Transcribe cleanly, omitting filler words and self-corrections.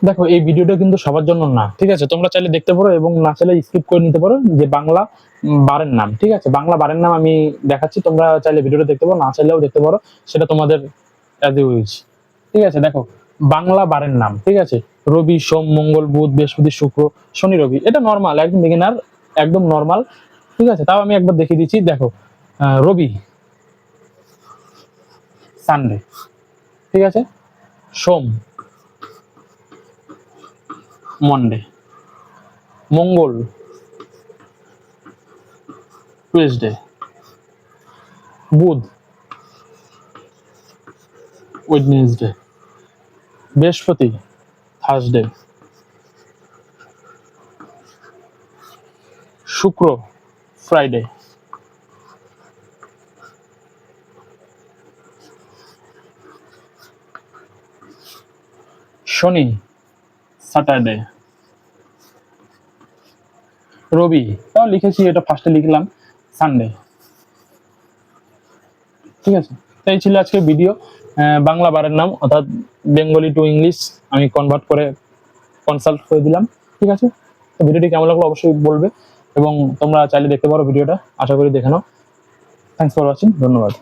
দেখো এই ভিডিওটা কিন্তু সবার জন্য না, ঠিক আছে? তোমরা চাইলে দেখতে পারো এবং না চাইলে স্কিপ করে নিতে পারো। যে বাংলা বারের নাম, ঠিক আছে? বাংলা বারের নাম আমি দেখাচ্ছি, তোমরা চাইলে ভিডিওটা দেখতে পারো, না চাইলেও দেখতে পারো, সেটা তোমাদের অ্যাজ ইউজ। ঠিক আছে, দেখো বাংলা বারের নাম, ঠিক আছে? রবি, সোম, মঙ্গল, বুধ, বৃহস্পতি, শুক্র, শনি, রবি। এটা নর্মাল, একদম বিগিনার, একদম নর্মাল। ঠিক আছে, তাও আমি একবার দেখিয়ে দিচ্ছি। দেখো রবি সানডে, ঠিক আছে? সোম মন্ডে, মঙ্গল টুয়েসডে, বুধ ওয়েডনেসডে, বৃহস্পতি থার্সডে, শুক্র ফ্রাইডে, শনি স্যাটারডে, রবি তাও লিখেছি, এটা ফার্স্টে লিখলাম সানডে। ঠিক আছে, তাই ছিল আজকে ভিডিও। বাংলা বারের নাম, অর্থাৎ বেঙ্গলি টু ইংলিশ আমি কনভার্ট করে কনসাল্ট করে দিলাম। ঠিক আছে, তো ভিডিওটি কেমন লাগলো অবশ্যই বলবে এবং তোমরা চাইলে দেখতে পারো ভিডিওটা, আশা করি দেখে নাও। থ্যাংকস ফর ওয়াচিং, ধন্যবাদ।